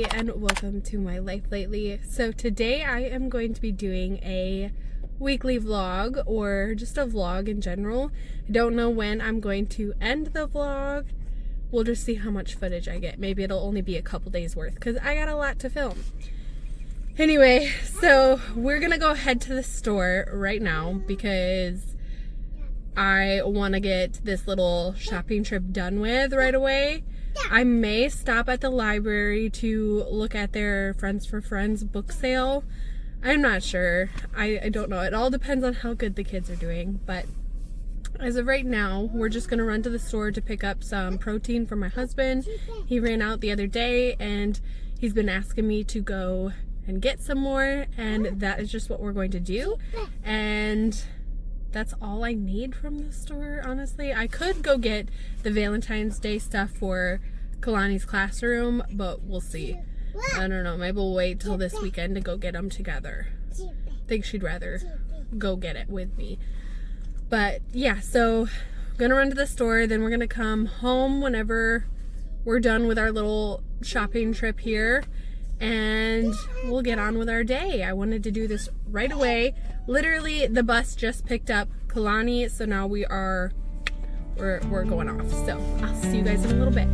everybody, and welcome to my life lately. So today I am going to be doing a weekly vlog, or just a vlog in general. I don't know when I'm going to end the vlog. We'll just see how much footage I get. Maybe it'll only be a couple days worth because I got a lot to film. Anyway, so we're gonna go head to the store right now because I want to get this little shopping trip done with right away. I may stop at the library to look at their Friends for Friends book sale. I'm not sure. I don't know. It all depends on how good the kids are doing. But as of right now, we're just going to run to the store to pick up some protein for my husband. He ran out the other day and he's been asking me to go and get some more. And that is just what we're going to do. And that's all I need from the store, honestly. I could go get the Valentine's Day stuff for Kalani's classroom, but we'll see. I don't know. Maybe we'll wait till this weekend to go get them together. I think she'd rather go get it with me. But yeah, so I'm gonna run to the store, then we're gonna come home whenever we're done with our little shopping trip here, and we'll get on with our day. I wanted to do this right away. Literally, the bus just picked up Kalani, so now we're going off. So I'll see you guys in a little bit.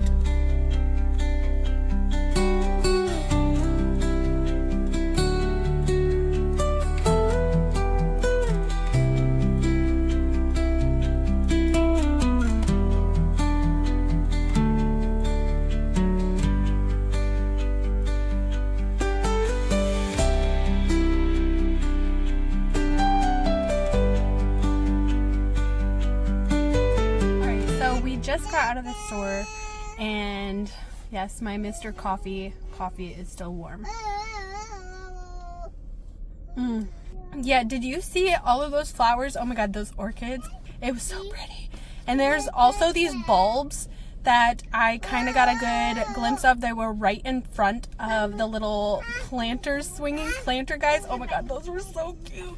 Just got out of the store, and yes, my Mr. Coffee is still warm. Yeah, did you see all of those flowers? Oh my god, those orchids. It was so pretty. And there's also these bulbs that I kind of got a good glimpse of. They were right in front of the little planters, swinging planter guys. Oh my god, those were so cute.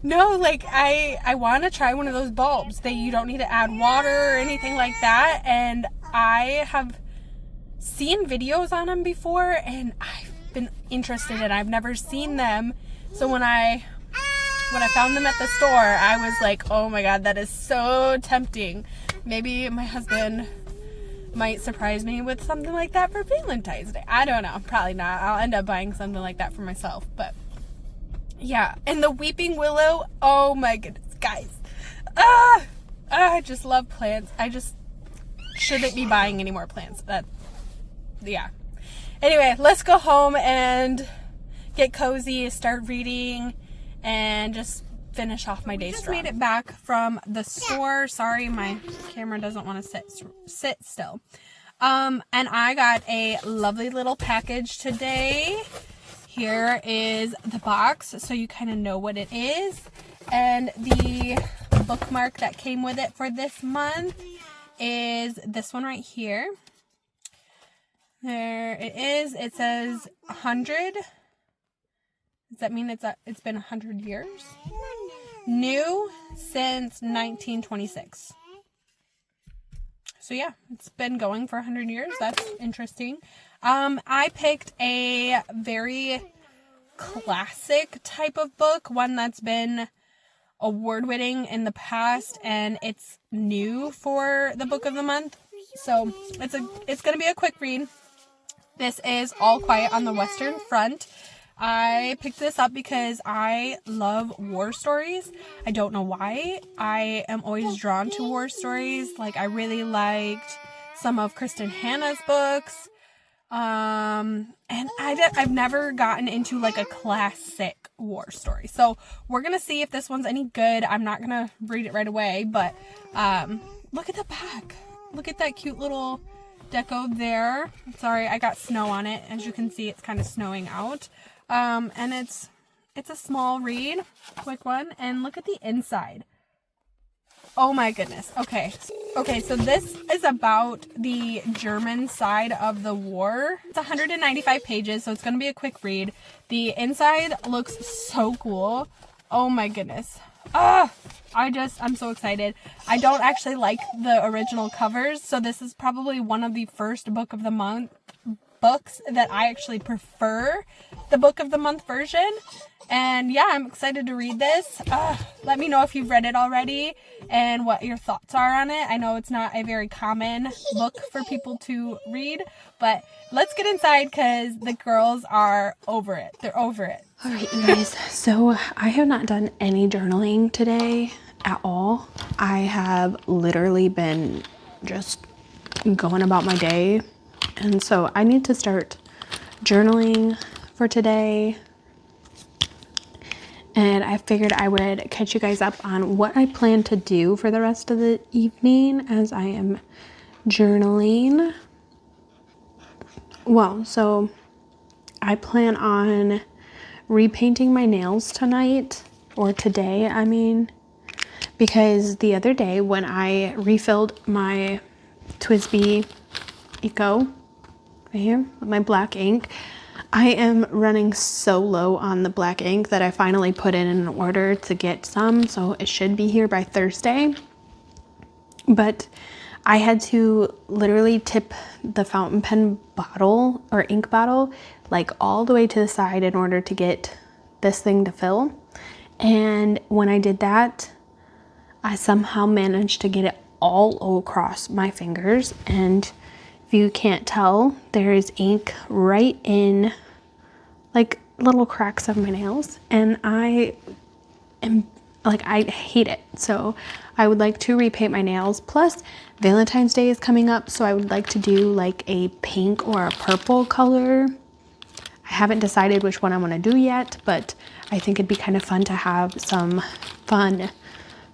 No, like, I want to try one of those bulbs. You don't need to add water or anything like that. And I have seen videos on them before, and I've been interested in. I've never seen them. So when I found them at the store, I was like, oh my god, that is so tempting. Maybe my husband might surprise me with something like that for Valentine's Day. I don't know. Probably not. I'll end up buying something like that for myself, but yeah. And the weeping willow, oh my goodness, guys. I just love plants. I just shouldn't be buying any more plants. Yeah. Anyway, let's go home and get cozy, start reading, and just finish off my day strong. Just made it back from the store. Sorry, my camera doesn't want to sit still. And I got a lovely little package today. Here is the box, so you kind of know what it is. And the bookmark that came with it for this month is this one right here. There it is. It says 100. Does that mean it's been 100 years? New since 1926. So yeah, it's been going for 100 years. That's interesting. I picked a very classic type of book, one that's been award-winning in the past, and it's new for the book of the month. So it's going to be a quick read. This is All Quiet on the Western Front. I picked this up because I love war stories. I don't know why. I am always drawn to war stories. Like, I really liked some of Kristen Hanna's books. And I've never gotten into like a classic war story. So we're going to see if this one's any good. I'm not going to read it right away, but look at the back. Look at that cute little deco there. Sorry, I got snow on it. As you can see, it's kind of snowing out. And it's a small read, quick one, and look at the inside. Oh my goodness. Okay, so this is about the German side of the war. It's 195 pages, so it's going to be a quick read. The inside looks so cool. Oh my goodness. I'm so excited. I don't actually like the original covers, so this is probably one of the first book of the month books that I actually prefer the book of the month version. And yeah, I'm excited to read this. Let me know if you've read it already and what your thoughts are on it. I know it's not a very common book for people to read, but let's get inside because the girls are over it. They're over it. All right, you guys. So I have not done any journaling today at all. I have literally been just going about my day. And so I need to start journaling for today. And I figured I would catch you guys up on what I plan to do for the rest of the evening as I am journaling. Well, so I plan on repainting my nails tonight, or today, I mean, because the other day when I refilled my TWSBI Eco right here with my black ink, I am running so low on the black ink that I finally put in an order to get some, so it should be here by Thursday. But I had to literally tip the fountain pen bottle or ink bottle like all the way to the side in order to get this thing to fill. And when I did that, I somehow managed to get it all across my fingers. And if you can't tell, there is ink right in like little cracks of my nails, and I hate it. So I would like to repaint my nails. Plus Valentine's Day is coming up, so I would like to do like a pink or a purple color. I haven't decided which one I want to do yet, but I think it'd be kind of fun to have some fun,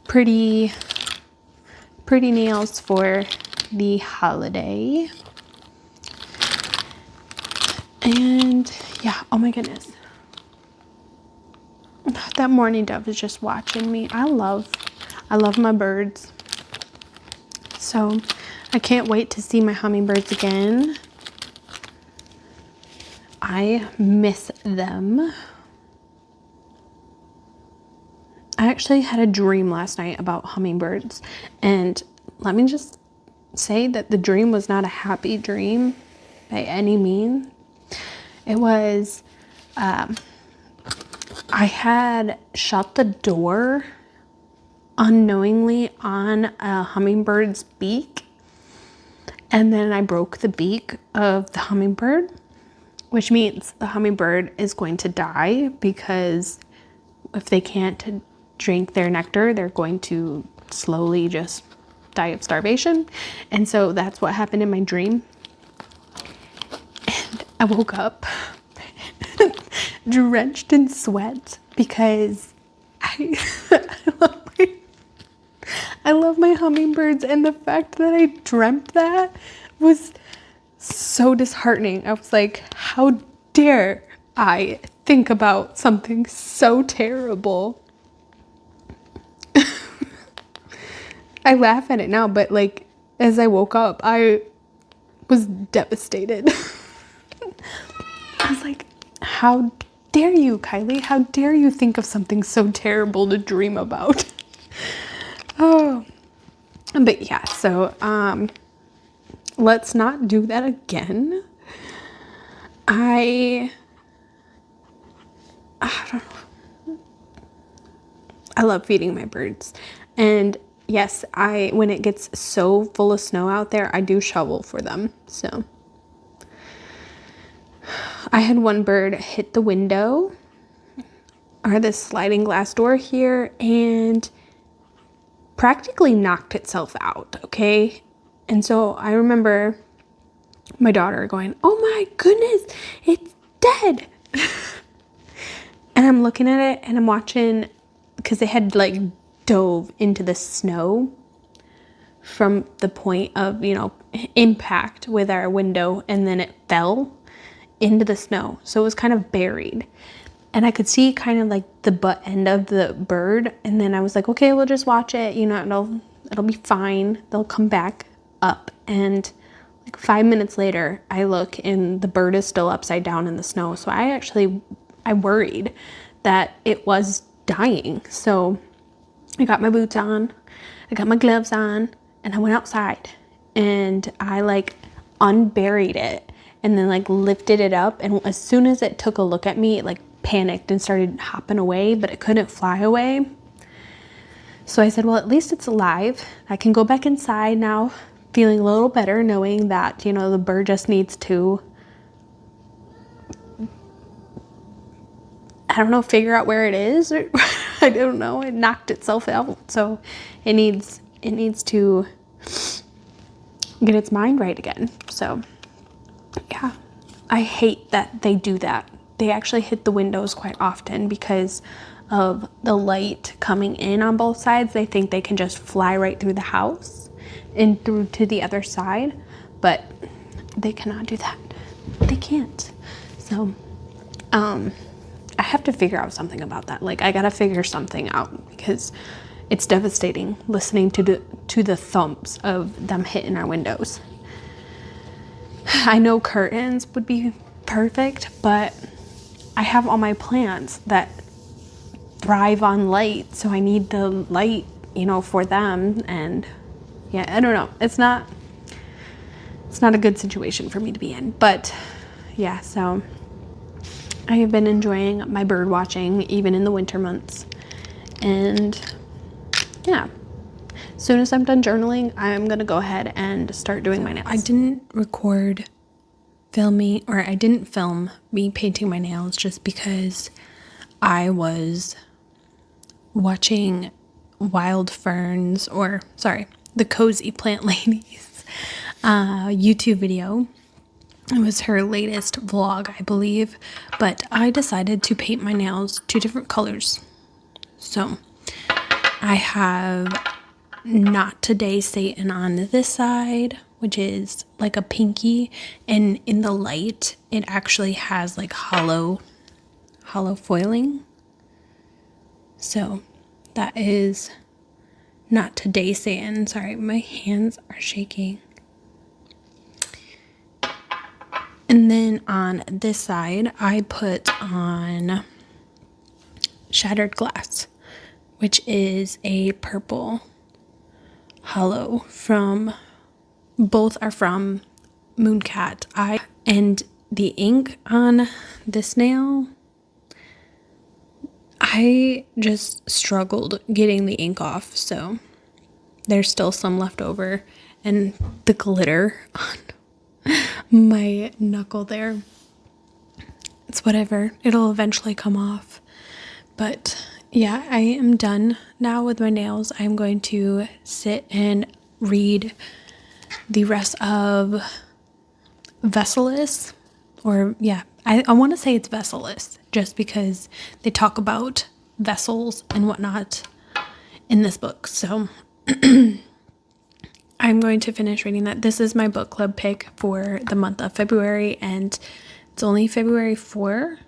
pretty nails for the holiday. And yeah, oh my goodness, that morning dove is just watching me. I love my birds, so I can't wait to see my hummingbirds again. I miss them. I actually had a dream last night about hummingbirds, and let me just say that the dream was not a happy dream by any means. It was, I had shut the door unknowingly on a hummingbird's beak, and then I broke the beak of the hummingbird, which means the hummingbird is going to die, because if they can't drink their nectar, they're going to slowly just die of starvation. And so that's what happened in my dream. And I woke up drenched in sweat because I love my hummingbirds, and the fact that I dreamt that was so disheartening. I was like, how dare I think about something so terrible? I laugh at it now, but like as I woke up, I was devastated. I was like, how dare you, Kylie? How dare you think of something so terrible to dream about? Oh, but yeah, so let's not do that again. I don't know. I love feeding my birds, and yes, when it gets so full of snow out there, I do shovel for them. So I had one bird hit the window, or this sliding glass door here, and practically knocked itself out, okay? And so I remember my daughter going, oh my goodness, it's dead. And I'm looking at it and I'm watching, because they had like dove into the snow from the point of, impact with our window, and then it fell into the snow. So it was kind of buried. And I could see kind of like the butt end of the bird. And then I was like, okay, we'll just watch it. It'll be fine. They'll come back up. And like 5 minutes later, I look and the bird is still upside down in the snow. So I worried that it was dying. So I got my boots on, I got my gloves on, and I went outside and I like unburied it. and then like lifted it up, and as soon as it took a look at me, it like panicked and started hopping away, but it couldn't fly away. So I said, well, at least it's alive. I can go back inside now, feeling a little better, knowing that, you know, the bird just needs to, I don't know, figure out where it is. Or I don't know. It knocked itself out. So it needs to get its mind right again. So yeah, I hate that they do that. They actually hit the windows quite often because of the light coming in on both sides. They think they can just fly right through the house and through to the other side, but they cannot do that. They can't. So I have to figure out something about that. Like, I gotta figure something out because it's devastating listening to the thumps of them hitting our windows. I know curtains would be perfect, but I have all my plants that thrive on light, so I need the light, you know, for them. And yeah, I don't know. It's not a good situation for me to be in, but yeah, so I have been enjoying my bird watching even in the winter months. And yeah, as soon as I'm done journaling, I'm gonna go ahead and start doing my nails. I didn't film me painting my nails just because I was watching the Cozy Plant Ladies YouTube video. It was her latest vlog, I believe, but I decided to paint my nails 2 different colors. So I have Not Today Satan on this side, which is like a pinky, and in the light it actually has like hollow foiling. So that is Not Today Satan. Sorry, my hands are shaking. And then on this side, I put on Shattered Glass, which is a purple hollow both are from Mooncat. And the ink on this nail, I just struggled getting the ink off, so there's still some left over, and the glitter on my knuckle there, it's whatever, it'll eventually come off. But yeah, I am done now with my nails. I'm going to sit and read the rest of Vesselis, or yeah, I want to say it's Vesselis just because they talk about vessels and whatnot in this book. So I'm going to finish reading that. This is my book club pick for the month of February, and it's only February 4.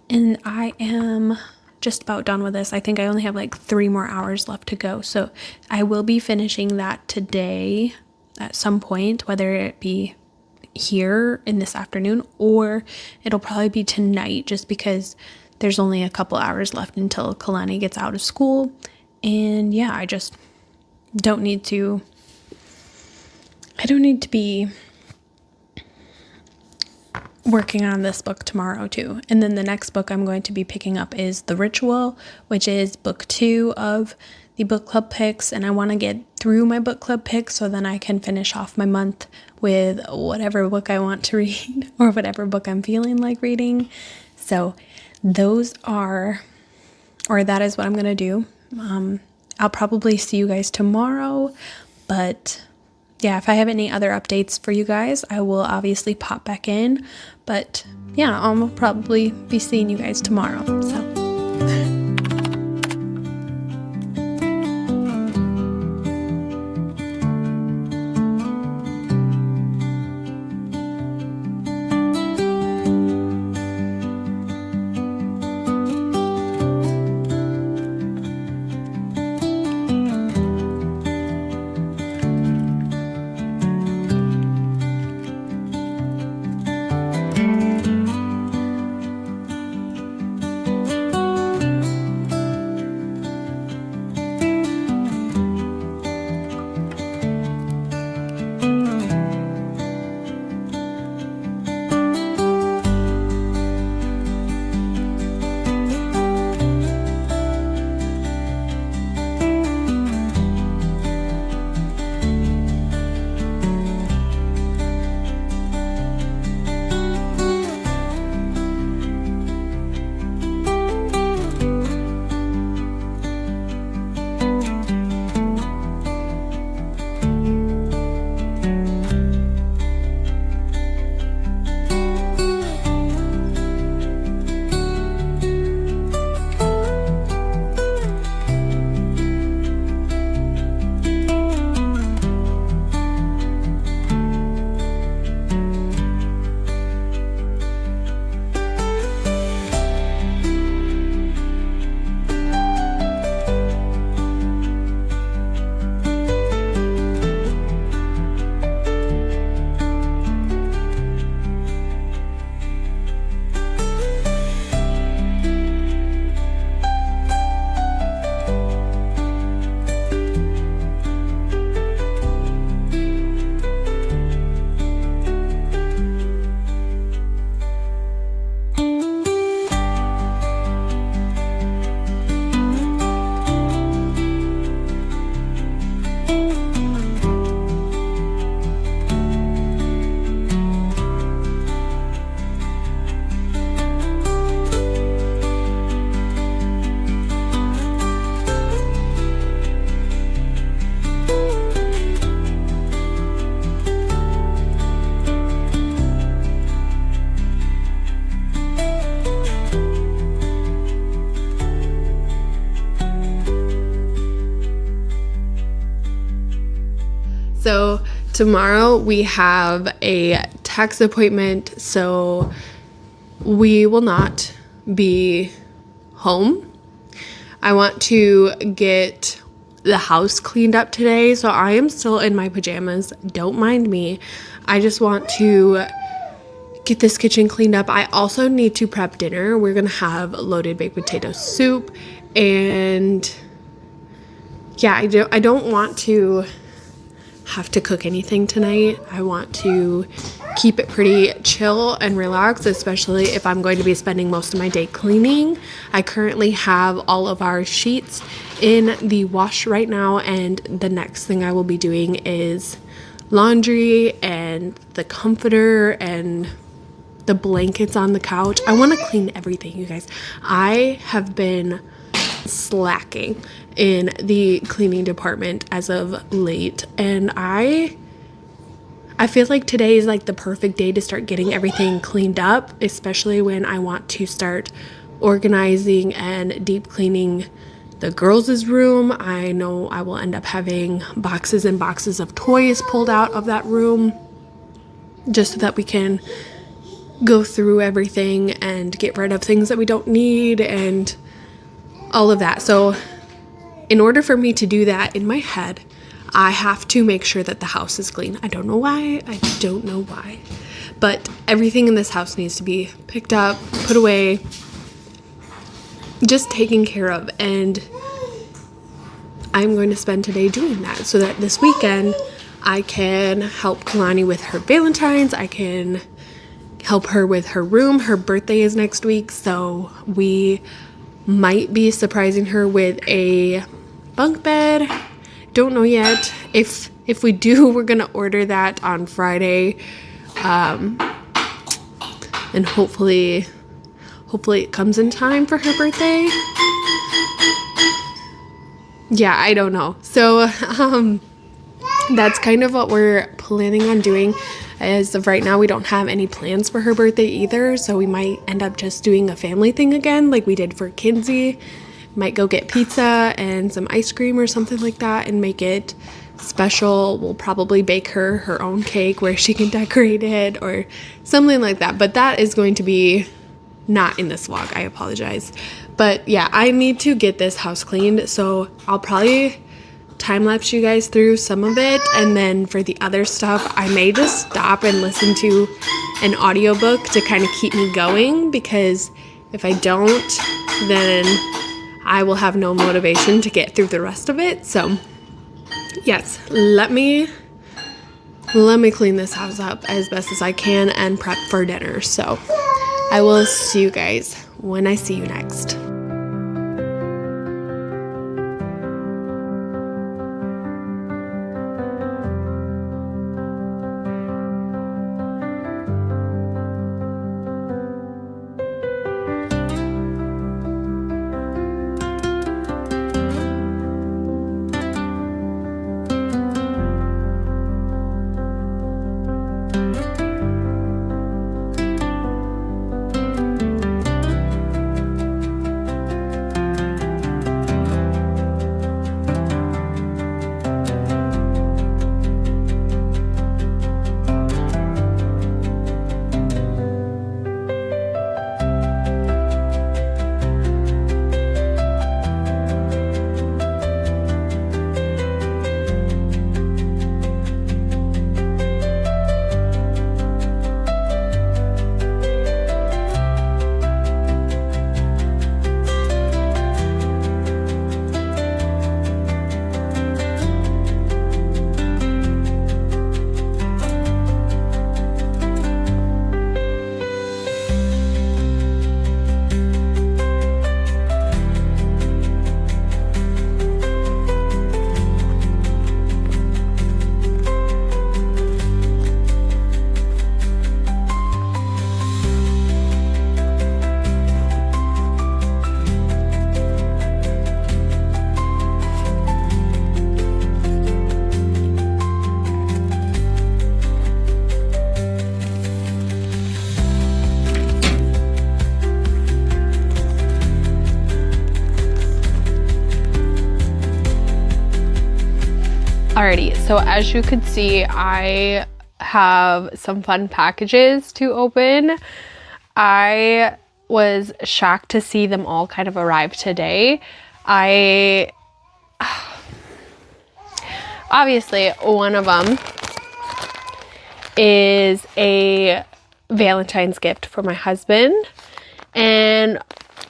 And I am just about done with this. I think I only have like 3 more hours left to go. So I will be finishing that today at some point, whether it be here in this afternoon or it'll probably be tonight, just because there's only a couple hours left until Kalani gets out of school. And yeah, I don't need to be working on this book tomorrow too. And then the next book I'm going to be picking up is The Ritual, which is book 2 of the book club picks, and I want to get through my book club picks so then I can finish off my month with whatever book I want to read or whatever book I'm feeling like reading. So that is what I'm going to do. I'll probably see you guys tomorrow, but yeah, if I have any other updates for you guys, I will obviously pop back in. But yeah, I'll probably be seeing you guys tomorrow. So tomorrow we have a tax appointment, so we will not be home. I want to get the house cleaned up today, so I am still in my pajamas. Don't mind me. I just want to get this kitchen cleaned up. I also need to prep dinner. We're gonna have loaded baked potato soup, and yeah, I don't want to have to cook anything tonight. I want to keep it pretty chill and relaxed, especially if I'm going to be spending most of my day cleaning. I currently have all of our sheets in the wash right now, and the next thing I will be doing is laundry and the comforter and the blankets on the couch. I want to clean everything, you guys. I have been slacking in the cleaning department as of late, and I feel like today is like the perfect day to start getting everything cleaned up, especially when I want to start organizing and deep cleaning the girls' room. I know I will end up having boxes and boxes of toys pulled out of that room just so that we can go through everything and get rid of things that we don't need and all of that. So in order for me to do that in my head, I have to make sure that the house is clean. I don't know why. But everything in this house needs to be picked up, put away, just taken care of. And I'm going to spend today doing that so that this weekend I can help Kalani with her Valentine's. I can help her with her room. Her birthday is next week, so we might be surprising her with a bunk bed. Don't know yet. If we do, we're gonna order that on Friday, and hopefully it comes in time for her birthday. Yeah, I don't know. So that's kind of what we're planning on doing. As of right now, we don't have any plans for her birthday either, so we might end up just doing a family thing again like we did for Kinsey. Might go get pizza and some ice cream or something like that and make it special. We'll probably bake her own cake where she can decorate it or something like that. But that is going to be not in this vlog. I apologize. But yeah, I need to get this house cleaned, so I'll probably time-lapse you guys through some of it, and then for the other stuff I may just stop and listen to an audiobook to kind of keep me going, because if I don't, then I will have no motivation to get through the rest of it. So yes, let me clean this house up as best as I can and prep for dinner. So I will see you guys when I see you next. Alrighty, so as you could see, I have some fun packages to open. I was shocked to see them all kind of arrive today. Obviously, one of them is a Valentine's gift for my husband, and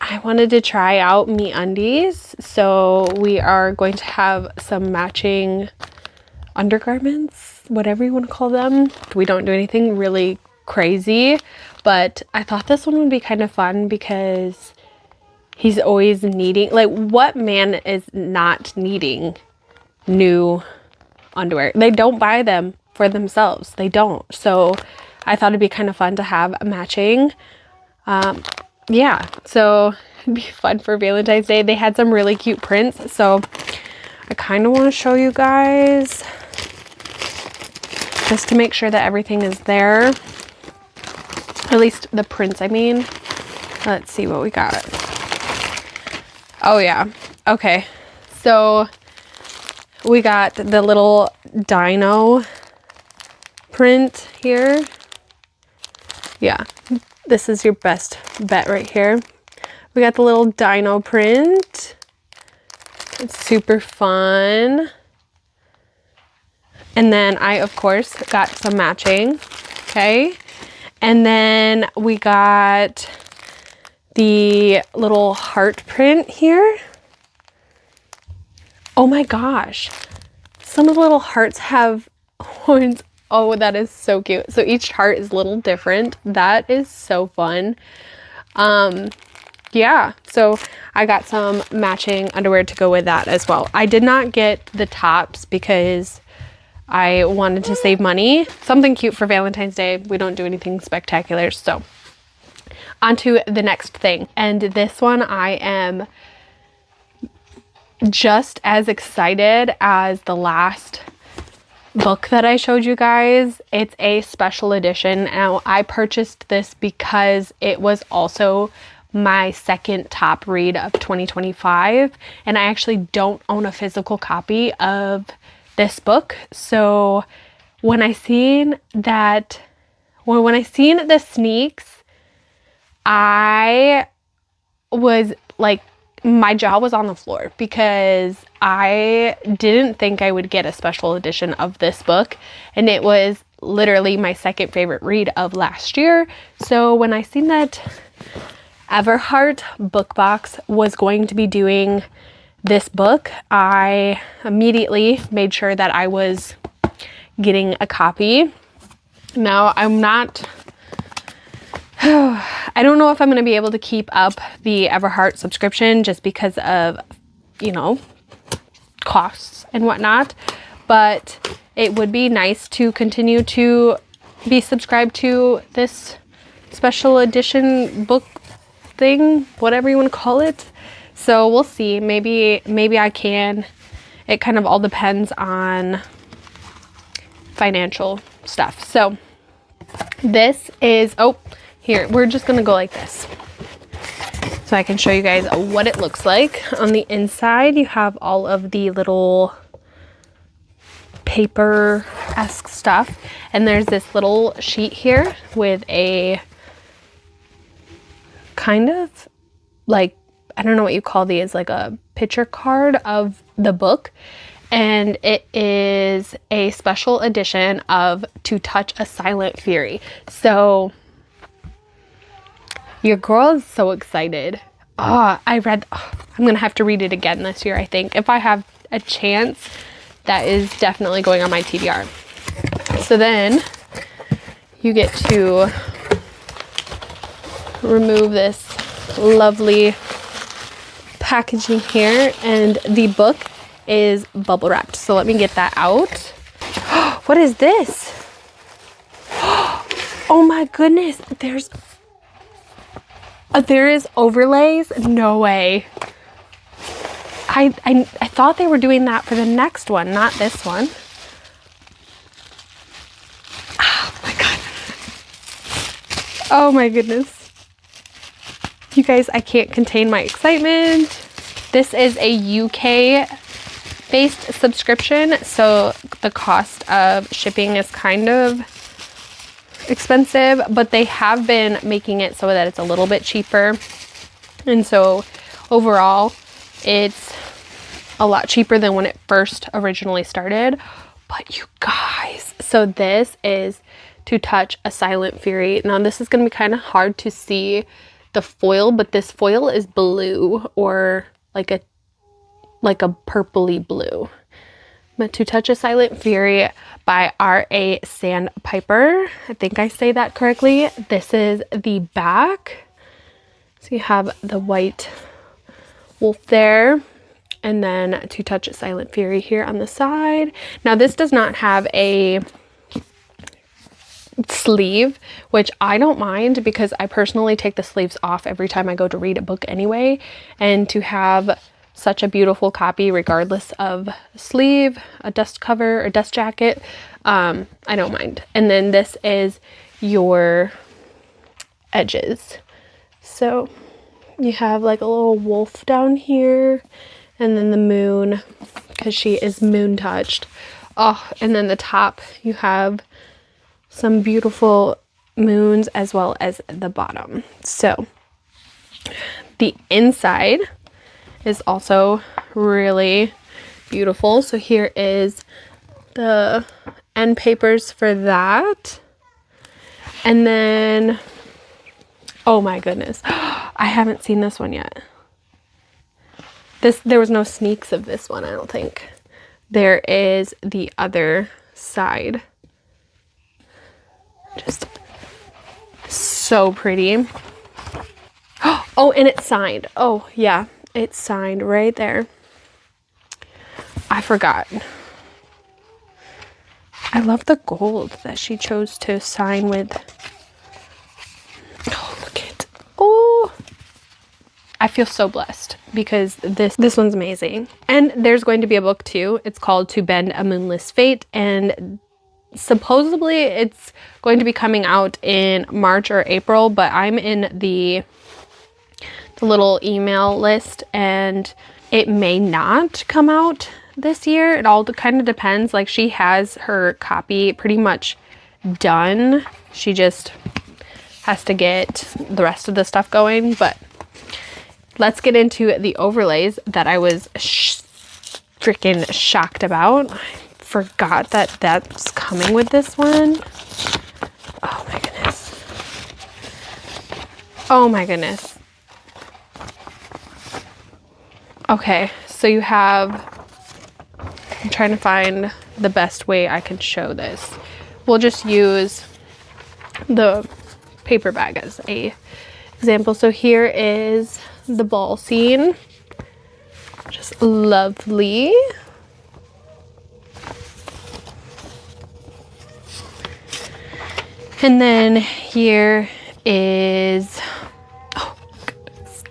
I wanted to try out MeUndies, so we are going to have some matching undergarments, whatever you want to call them. We don't do anything really crazy, but I thought this one would be kind of fun because he's always needing, like, what man is not needing new underwear? They don't buy them for themselves. They don't. So I thought it'd be kind of fun to have a matching. Yeah, so it'd be fun for Valentine's Day. They had some really cute prints, so I kind of want to show you guys just to make sure that everything is there. At least the prints, I mean. Let's see what we got. Oh yeah, okay. So we got the little dino print here. Yeah, this is your best bet right here. We got the little dino print. It's super fun. And then I, of course, got some matching. Okay. And then we got the little heart print here. Oh my gosh. Some of the little hearts have horns. Oh, that is so cute. So each heart is a little different. That is so fun. Yeah, so I got some matching underwear to go with that as well. I did not get the tops because I wanted to save money. Something cute for Valentine's Day. We don't do anything spectacular. So on to the next thing. And this one I am just as excited as the last book that I showed you guys. It's a special edition. Now, I purchased this because it was also my second top read of 2025, and I actually don't own a physical copy of this book. So when I seen that, when I seen the sneaks, I was like, my jaw was on the floor because I didn't think I would get a special edition of this book, and it was literally my second favorite read of last year. So when I seen that Everheart book box was going to be doing this book, I immediately made sure that I was getting a copy. Now, I'm not, I don't know if I'm going to be able to keep up the Everheart subscription just because of, you know, costs and whatnot, but it would be nice to continue to be subscribed to this special edition book thing, whatever you want to call it. So we'll see. Maybe I can. It kind of all depends on financial stuff. So this is, oh, here, we're just gonna go like this so I can show you guys what it looks like. On the inside, you have all of the little paper-esque stuff, and there's this little sheet here with a kind of like, I don't know what you call these, like a picture card of the book, and it is a special edition of To Touch a Silent Fury. So your girl is so excited. I'm gonna have to read it again this year, I think. If I have a chance, that is definitely going on my TBR. So then you get to remove this lovely packaging here, and the book is bubble wrapped. So let me get that out. What is this? Oh my goodness, there is overlays? No way. I thought they were doing that for the next one, not this one. Oh my god. Oh my goodness. You guys, I can't contain my excitement. This is a UK based subscription, so the cost of shipping is kind of expensive, but they have been making it so that it's a little bit cheaper. And so overall, it's a lot cheaper than when it first originally started. But you guys, so this is To Touch a Silent Fury. Now this is going to be kind of hard to see the foil, but this foil is blue, or like a purpley blue. But To Touch a Silent Fury by R.A. Sandpiper. I think I say that correctly. This is the back. So you have the white wolf there, and then To Touch a Silent Fury here on the side. Now this does not have a sleeve, which I don't mind because I personally take the sleeves off every time I go to read a book anyway. And to have such a beautiful copy regardless of sleeve, a dust cover, or dust jacket, I don't mind. And then this is your edges. So you have like a little wolf down here, and then the moon, because she is moon touched. Oh, and then the top you have some beautiful moons, as well as the bottom. So the inside is also really beautiful. So here is the end papers for that. And then, oh my goodness, I haven't seen this one yet. There was no sneaks of this one, I don't think. There is the other side. Just so pretty. Oh, and it's signed. Oh yeah, it's signed right there. I forgot. I love the gold that she chose to sign with. Oh, look at, oh, I feel so blessed because this one's amazing. And there's going to be a book too. It's called To Bend a Moonless Fate, and supposedly it's going to be coming out in March or April, but I'm in the little email list and it may not come out this year. It all kind of depends. Like, she has her copy pretty much done. She just has to get the rest of the stuff going. But let's get into the overlays that I was freaking shocked about. I forgot that that's coming with this one. Oh my goodness. Oh my goodness. Okay, so you have, I'm trying to find the best way I can show this. We'll just use the paper bag as a example. So here is the ball scene. Just lovely. And then here is, oh goodness.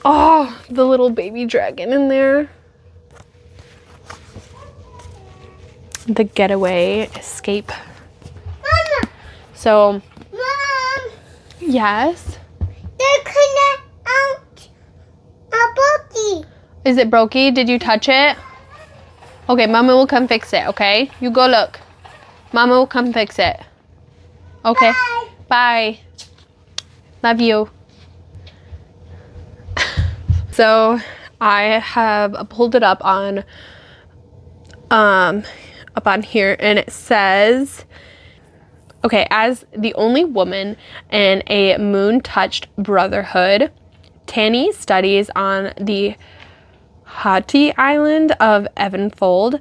Oh, the little baby dragon in there. The getaway escape. Mama. So, Mom. yes. They're gonna out a bookie. Is it brokey? Did you touch it? Okay, Mama will come fix it, okay? You go look. Mama will come fix it. Okay. Bye. Bye. Love you. So I have pulled it up on here, and it says, okay, as the only woman in a moon-touched brotherhood, Tanny studies on the Hati Island of Evenfold,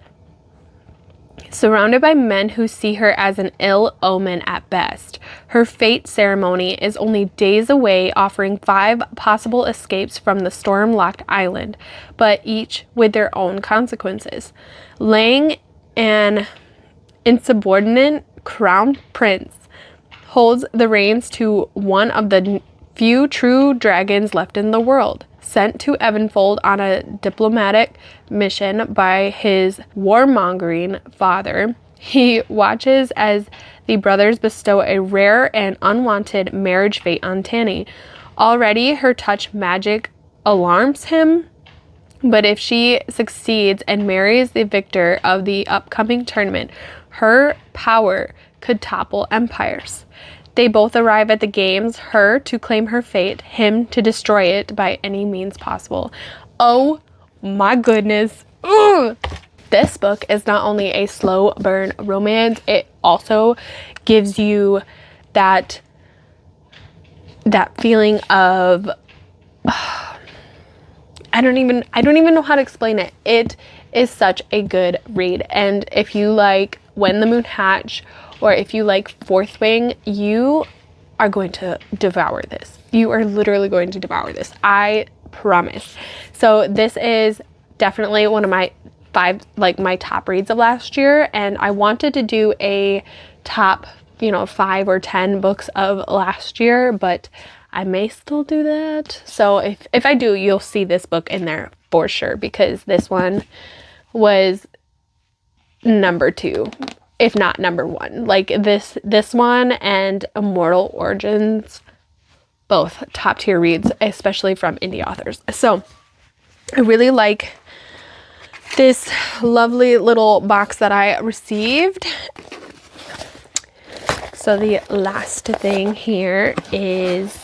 surrounded by men who see her as an ill omen at best. Her fate ceremony is only days away, offering 5 possible escapes from the storm-locked island, but each with their own consequences. Lang, an insubordinate crown prince, holds the reins to one of the few true dragons left in the world. Sent to Evenfold on a diplomatic mission by his warmongering father, he watches as the brothers bestow a rare and unwanted marriage fate on Tanny. Already, her touch magic alarms him. But if she succeeds and marries the victor of the upcoming tournament, her power could topple empires. They both arrive at the games, her to claim her fate, him to destroy it by any means possible. Oh my goodness. Ugh. This book is not only a slow burn romance, it also gives you that feeling of I don't even know how to explain it. It is such a good read. And if you like When the Moon Hatch, or if you like Fourth Wing, you are going to devour this. You are literally going to devour this. I promise. So this is definitely one of my my top reads of last year. And I wanted to do a top, 5 or 10 books of last year, but I may still do that. So if I do, you'll see this book in there for sure, because this one was number 2, if not number 1. Like this one and Immortal Origins, both top tier reads, especially from indie authors. So I really like this lovely little box that I received. So the last thing here is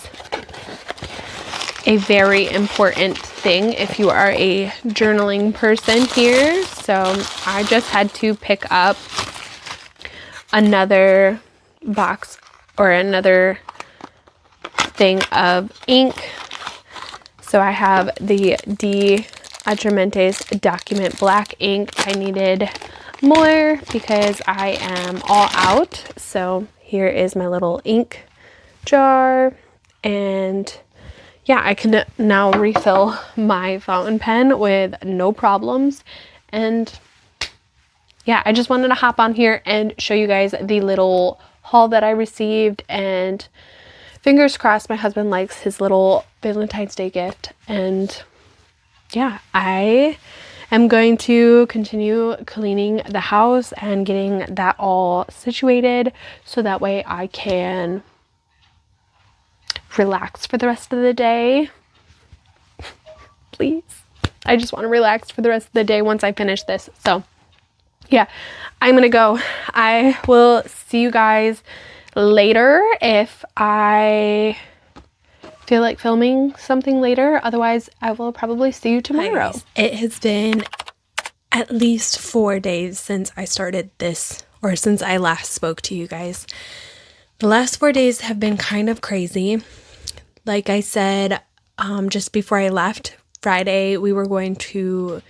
a very important thing if you are a journaling person here. So I just had to pick up another box or another thing of ink. So I have the D Atramente's Document Black ink. I needed more because I am all out. So here is my little ink jar, and yeah, I can now refill my fountain pen with no problems. And yeah, I just wanted to hop on here and show you guys the little haul that I received, and fingers crossed my husband likes his little Valentine's Day gift. And yeah, I am going to continue cleaning the house and getting that all situated so that way I can relax for the rest of the day. Please. I just want to relax for the rest of the day once I finish this. So yeah, I'm gonna go. I will see you guys later if I feel like filming something later. Otherwise, I will probably see you tomorrow. It has been at least 4 days since I started this, or since I last spoke to you guys. The last 4 days have been kind of crazy. Like I said, just before I left, Friday, we were going to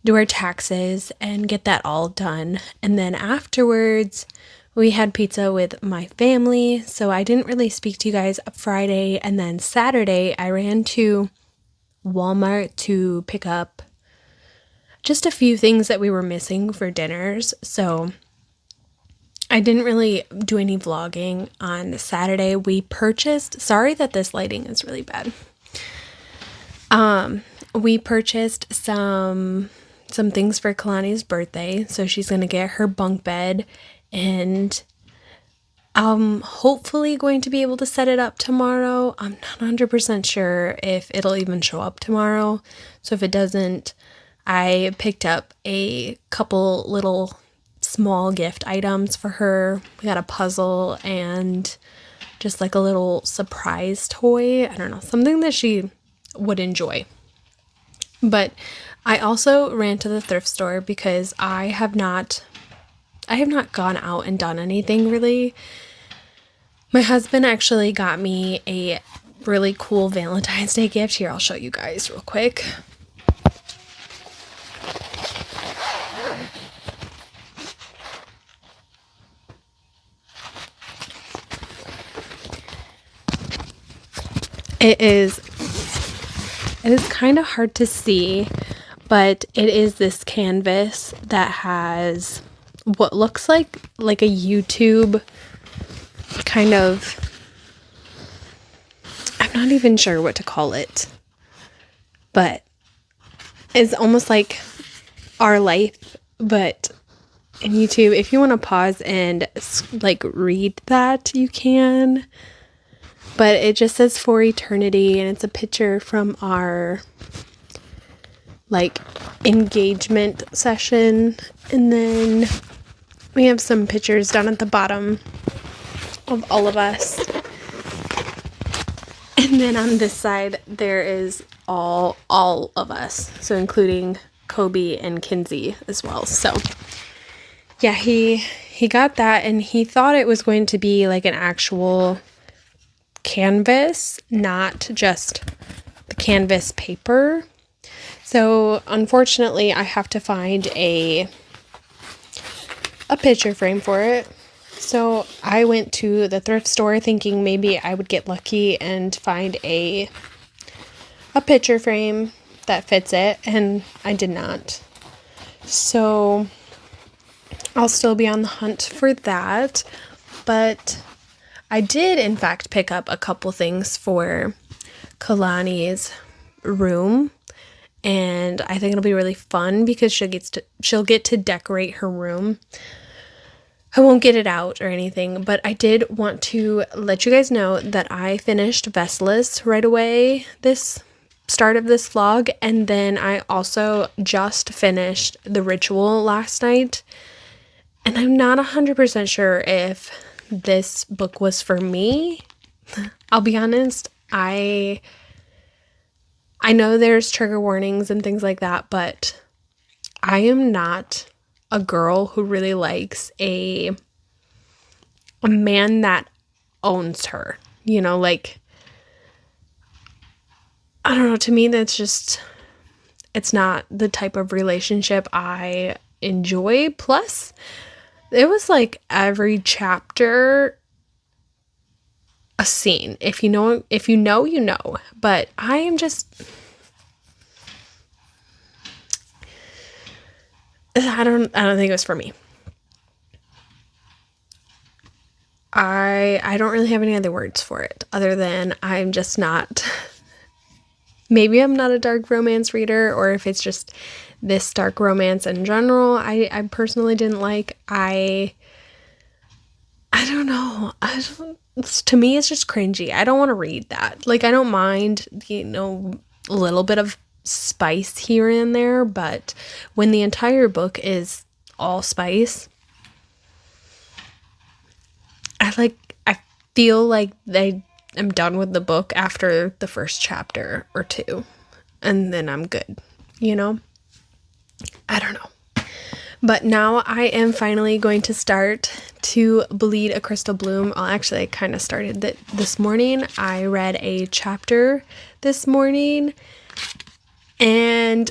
do our taxes and get that all done. And then afterwards, we had pizza with my family. So I didn't really speak to you guys Friday. And then Saturday, I ran to Walmart to pick up just a few things that we were missing for dinners. So I didn't really do any vlogging on Saturday. We purchased, sorry that this lighting is really bad. We purchased some things for Kalani's birthday. So she's going to get her bunk bed, and I'm hopefully going to be able to set it up tomorrow. I'm not 100% sure if it'll even show up tomorrow. So if it doesn't, I picked up a couple little small gift items for her. We got a puzzle and just like a little surprise toy. I don't know, something that she would enjoy. But I also ran to the thrift store because I have not gone out and done anything really. My husband actually got me a really cool Valentine's Day gift. Here, I'll show you guys real quick. It is kind of hard to see, but it is this canvas that has what looks like a YouTube kind of, I'm not even sure what to call it, but it's almost like our life, but in YouTube. If you want to pause and like read that, you can. But it just says For Eternity, and it's a picture from our like engagement session. And then we have some pictures down at the bottom of all of us. And then on this side there is all of us, so including Kobe and Kinsey as well. So yeah, he got that, and he thought it was going to be like an actual canvas, not just the canvas paper. So unfortunately I have to find a picture frame for it. So I went to the thrift store thinking maybe I would get lucky and find a picture frame that fits it, and I did not. So I'll still be on the hunt for that, but I did in fact pick up a couple things for Kalani's room, and I think it'll be really fun because she'll get to decorate her room. I won't get it out or anything, but I did want to let you guys know that I finished Vesselus right away this start of this vlog, and then I also just finished The Ritual last night, and I'm not 100% sure if this book was for me. I'll be honest, I know there's trigger warnings and things like that, but I am not a girl who really likes a man that owns her, you know, like, I don't know, to me that's just, it's not the type of relationship I enjoy. Plus it was like every chapter a scene. If you know, you know, but I am just, I don't think it was for me. I don't really have any other words for it other than I'm just not, maybe I'm not a dark romance reader, or if it's just this dark romance in general I personally didn't like. I don't know. To me it's just cringy. I don't want to read that. Like, I don't mind, you know, a little bit of spice here and there, but when the entire book is all spice, I feel like I'm done with the book after the first chapter or two, and then I'm good, you know? I don't know. But now I am finally going to start to Bleed a Crystal Bloom. Well, actually, I kind of started it this morning. I read a chapter this morning, and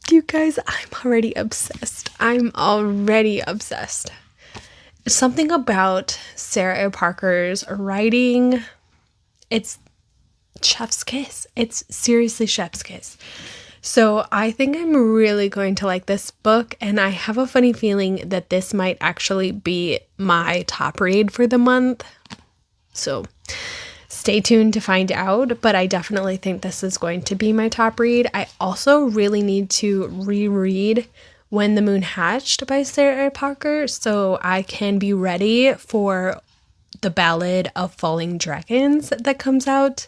you guys, I'm already obsessed. Something about Sarah A. Parker's writing, it's chef's kiss. It's seriously chef's kiss. So I think I'm really going to like this book, and I have a funny feeling that this might actually be my top read for the month. So stay tuned to find out, but I definitely think this is going to be my top read. I also really need to reread When the Moon Hatched by Sarah A. Parker so I can be ready for the Ballad of Falling Dragons that comes out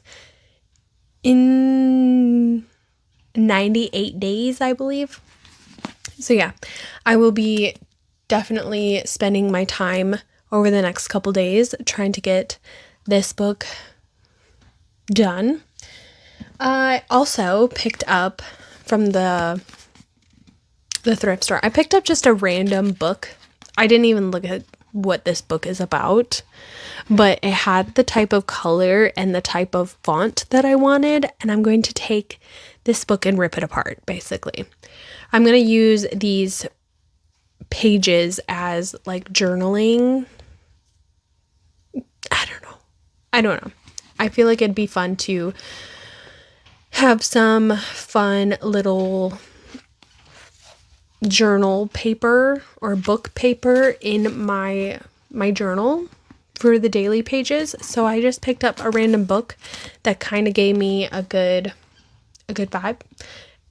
in 98 days, I believe. So yeah, I will be definitely spending my time over the next couple days trying to get this book done. I also picked up from the thrift store, I picked up just a random book. I didn't even look at what this book is about, but it had the type of color and the type of font that I wanted, and I'm going to take this book and rip it apart, basically. I'm going to use these pages as like journaling. I don't know. I feel like it'd be fun to have some fun little journal paper or book paper in my journal for the daily pages. So I just picked up a random book that kind of gave me a good vibe,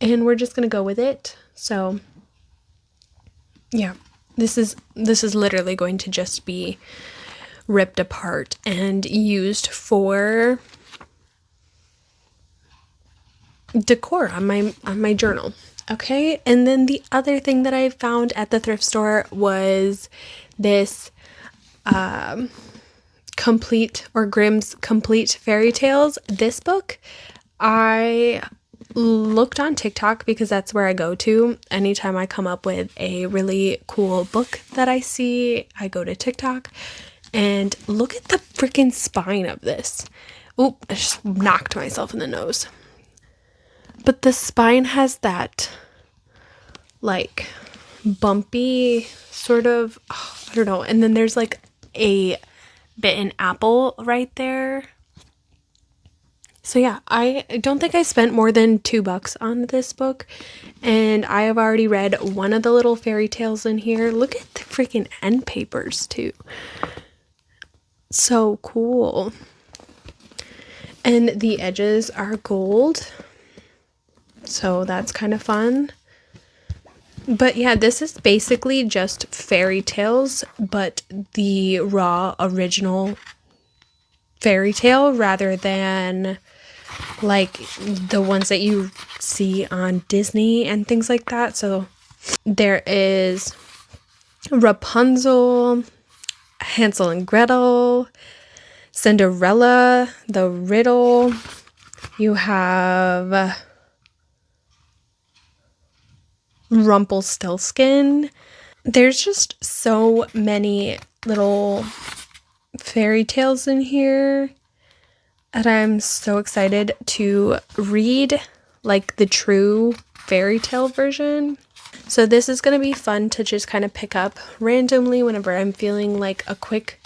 and we're just gonna go with it. So yeah, this is literally going to just be ripped apart and used for decor on my journal. Okay, and then the other thing that I found at the thrift store was this Grimm's Complete Fairy Tales. This book, I looked on TikTok because that's where I go to anytime I come up with a really cool book that I see. I go to TikTok and look at the freaking spine of this. Oop, I just knocked myself in the nose. But the spine has that, like, bumpy sort of, I don't know. And then there's, like, a bitten apple right there. So, yeah, I don't think I spent more than $2 on this book. And I have already read one of the little fairy tales in here. Look at the freaking end papers, too. So cool. And the edges are gold. So that's kind of fun. But yeah, this is basically just fairy tales, but the raw original fairy tale rather than like the ones that you see on Disney and things like that. So there is Rapunzel, Hansel and Gretel, Cinderella, the Riddle. You have Rumpelstiltskin. There's just so many little fairy tales in here, and I'm so excited to read like the true fairy tale version. So this is going to be fun to just kind of pick up randomly whenever I'm feeling like a quick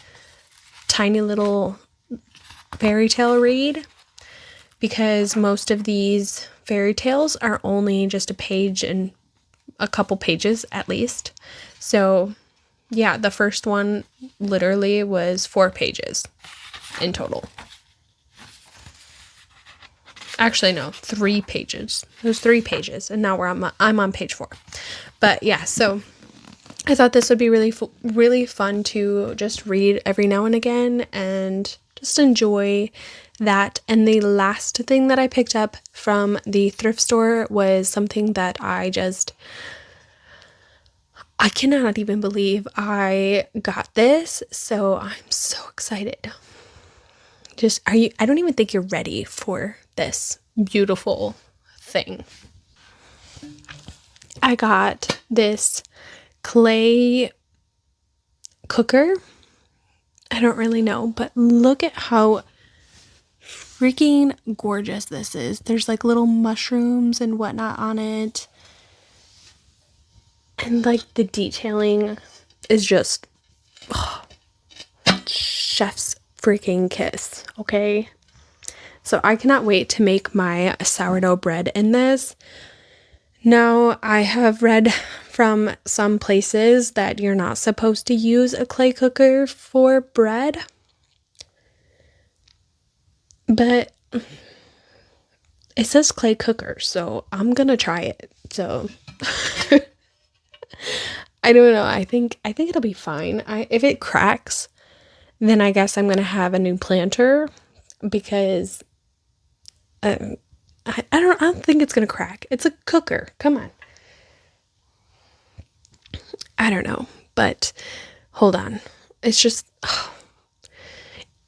tiny little fairy tale read, because most of these fairy tales are only just a page and a couple pages at least. So yeah, the first one literally was 4 pages in total. Actually, no, 3 pages. It was 3 pages, and now I'm on page 4. But yeah, so I thought this would be really fun to just read every now and again and just enjoy that. And the last thing that I picked up from the thrift store was something that I cannot even believe I got this. So I'm so excited. I don't even think you're ready for this beautiful thing. I got this clay cooker. I don't really know, but look at how freaking gorgeous this is. There's like little mushrooms and whatnot on it. And like the detailing is just chef's freaking kiss, okay? So I cannot wait to make my sourdough bread in this. Now, I have read from some places that you're not supposed to use a clay cooker for bread. But it says clay cooker, so I'm gonna try it. So I don't know. I think it'll be fine. If it cracks, then I guess I'm gonna have a new planter, because I don't think it's gonna crack. It's a cooker. Come on. I don't know, but hold on. It's just,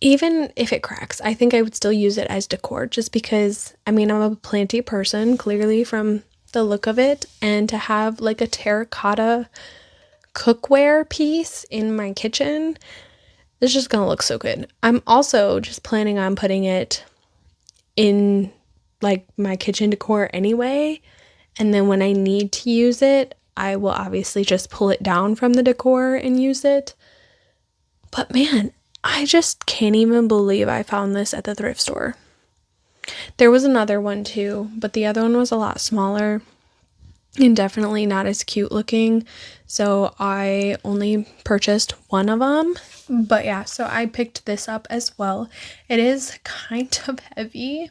even if it cracks, I think I would still use it as decor, just because, I mean, I'm a planty person, clearly from the look of it, and to have like a terracotta cookware piece in my kitchen, it's just gonna look so good. I'm also just planning on putting it in like my kitchen decor anyway, and then when I need to use it, I will obviously just pull it down from the decor and use it. But man, I just can't even believe I found this at the thrift store. There was another one too, but the other one was a lot smaller and definitely not as cute looking. So I only purchased one of them. But yeah, so I picked this up as well. It is kind of heavy,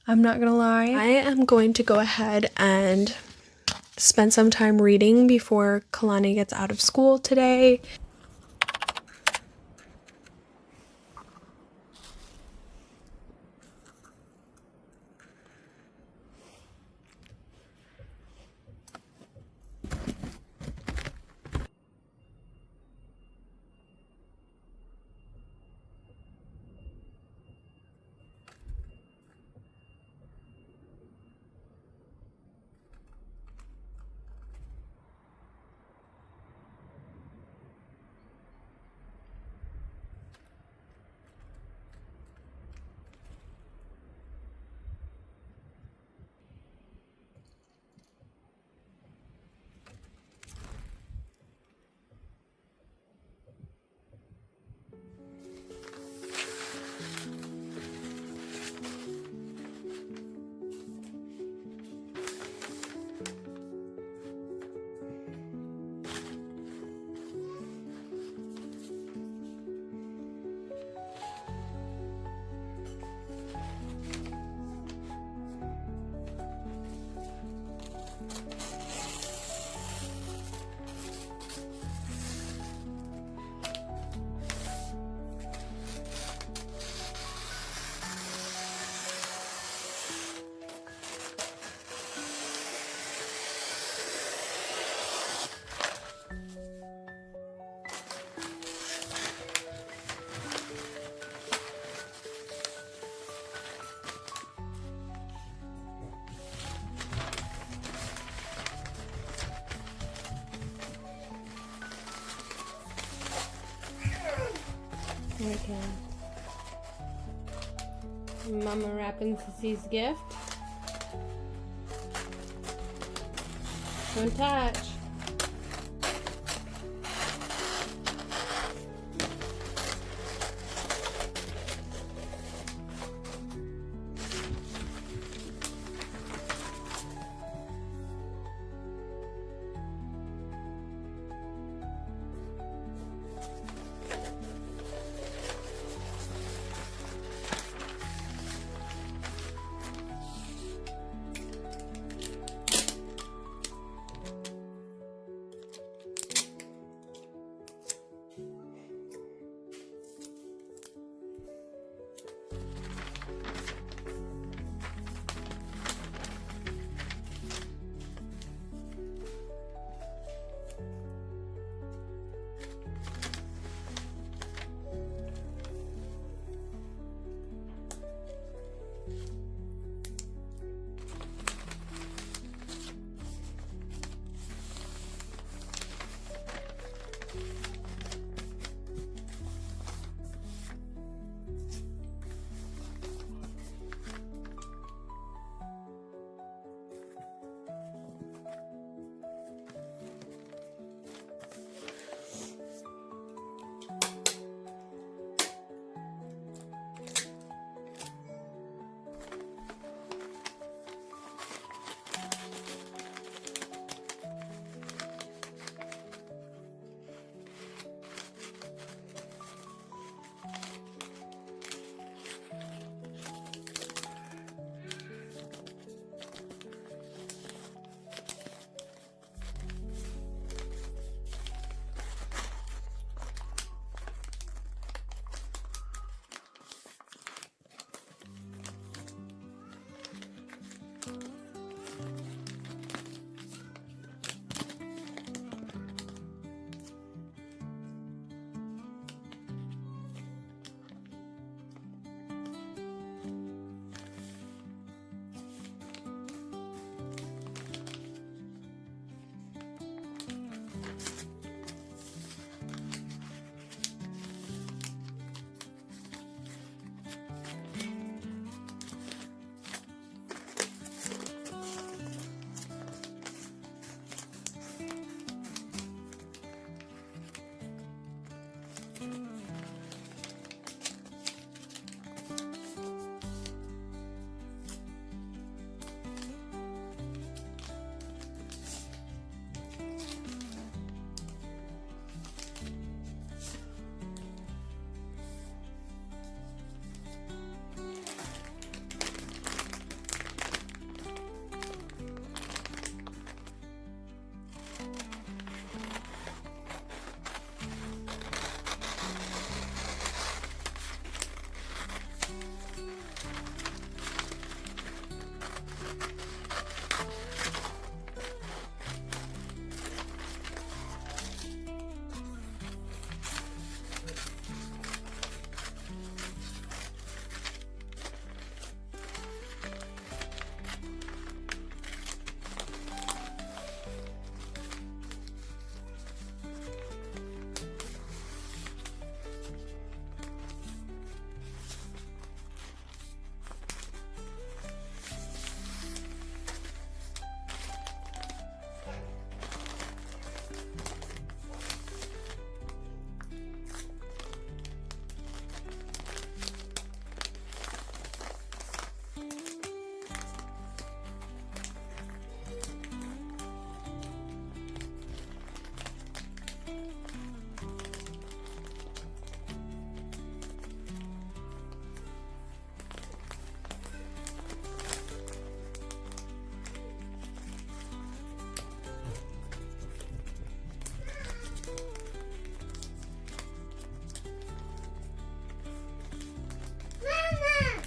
I'm not gonna lie. I am going to go ahead and spend some time reading before Kalani gets out of school today. Okay. Mama wrapping Sissy's gift. Don't touch.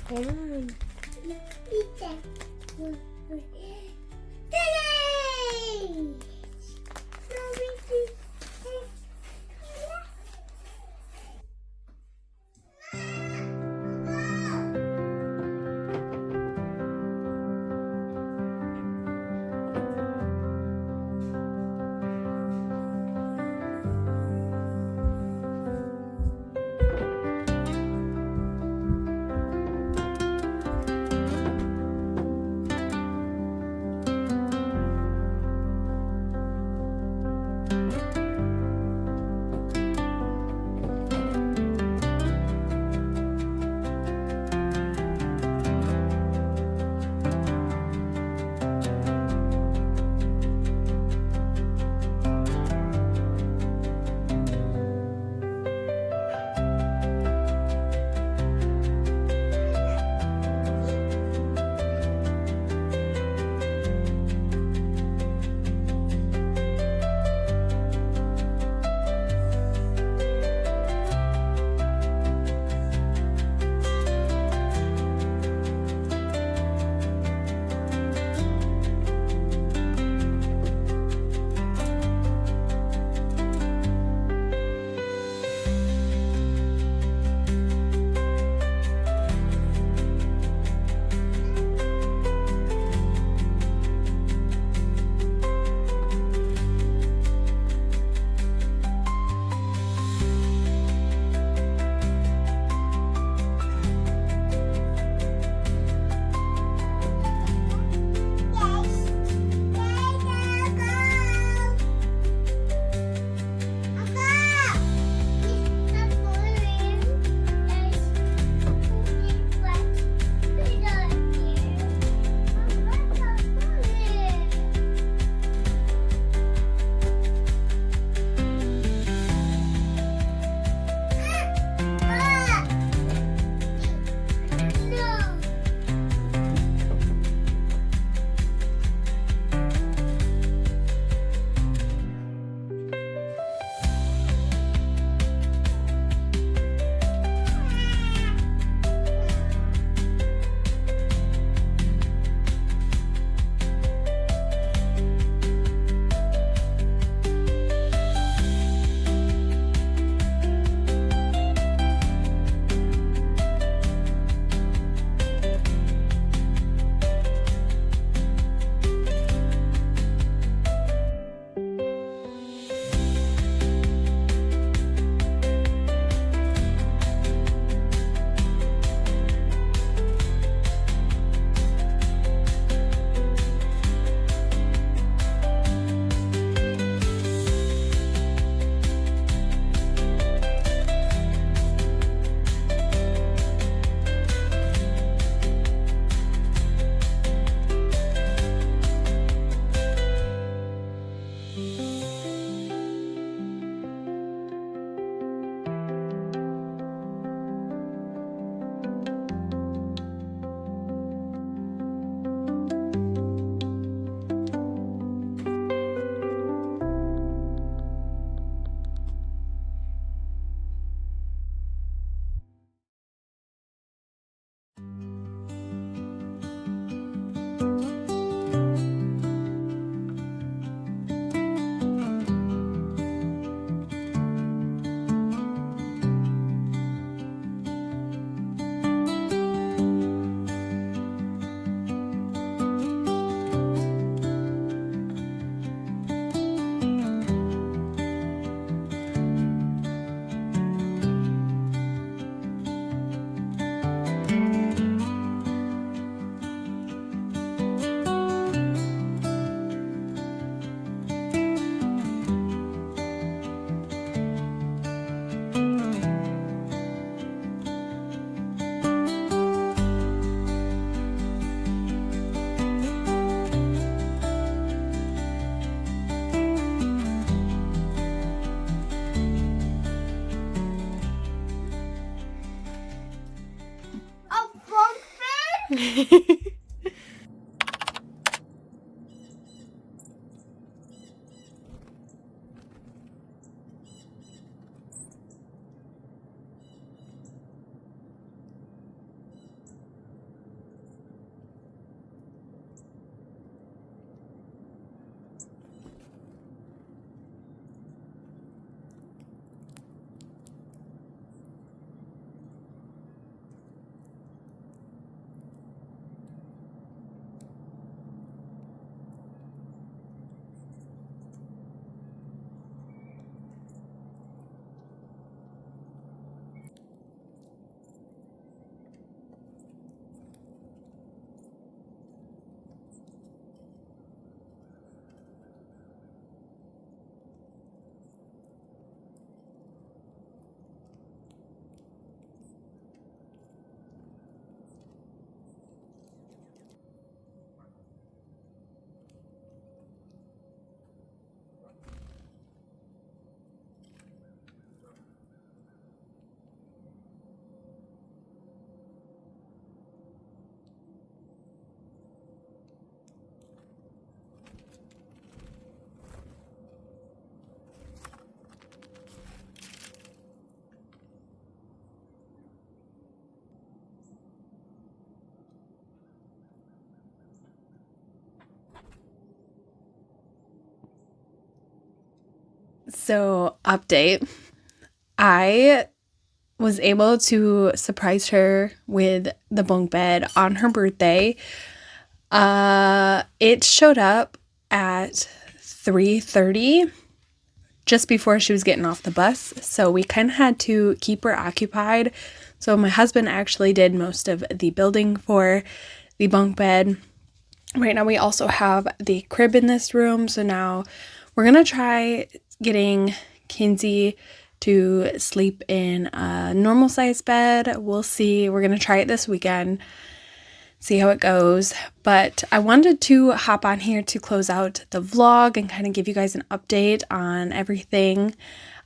Hold on. So, update. I was able to surprise her with the bunk bed on her birthday. It showed up at 3:30, just before she was getting off the bus. So we kind of had to keep her occupied. So my husband actually did most of the building for the bunk bed. Right now we also have the crib in this room. So now we're going to try getting Kinsey to sleep in a normal size bed. We'll see. We're going to try it this weekend, see how it goes. But I wanted to hop on here to close out the vlog and kind of give you guys an update on everything.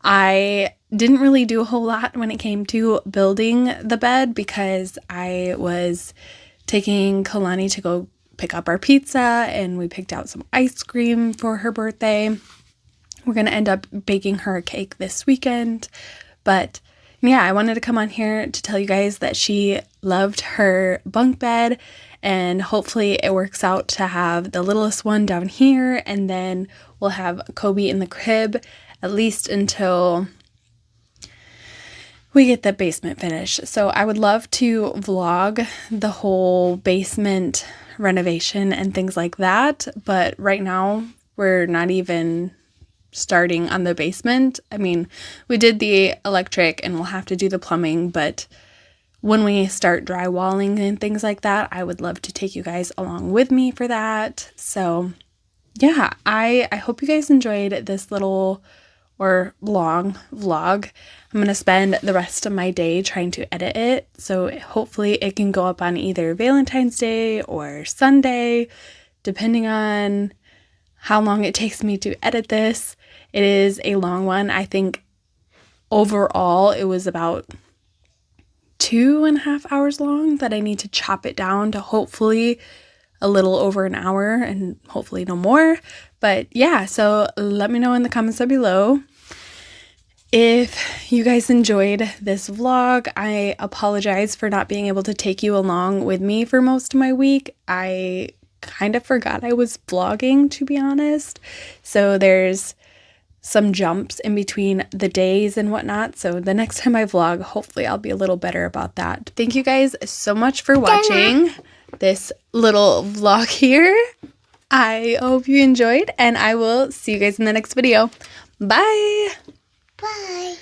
I didn't really do a whole lot when it came to building the bed because I was taking Kalani to go pick up our pizza, and we picked out some ice cream for her birthday. We're going to end up baking her a cake this weekend. But yeah, I wanted to come on here to tell you guys that she loved her bunk bed, and hopefully it works out to have the littlest one down here, and then we'll have Kobe in the crib at least until we get the basement finished. So I would love to vlog the whole basement renovation and things like that, but right now we're not even starting on the basement. I mean, we did the electric and we'll have to do the plumbing, but when we start drywalling and things like that, I would love to take you guys along with me for that. So yeah, I hope you guys enjoyed this little or long vlog. I'm going to spend the rest of my day trying to edit it, so hopefully it can go up on either Valentine's Day or Sunday, depending on how long it takes me to edit this. It is a long one. I think overall it was about 2.5 hours long that I need to chop it down to hopefully a little over an hour and hopefully no more. But yeah, so let me know in the comments down below if you guys enjoyed this vlog. I apologize for not being able to take you along with me for most of my week. I kind of forgot I was vlogging, to be honest. So there's some jumps in between the days and whatnot. So the next time I vlog, hopefully I'll be a little better about that. Thank you guys so much for watching this little vlog here. I hope you enjoyed, and I will see you guys in the next video. Bye! Bye.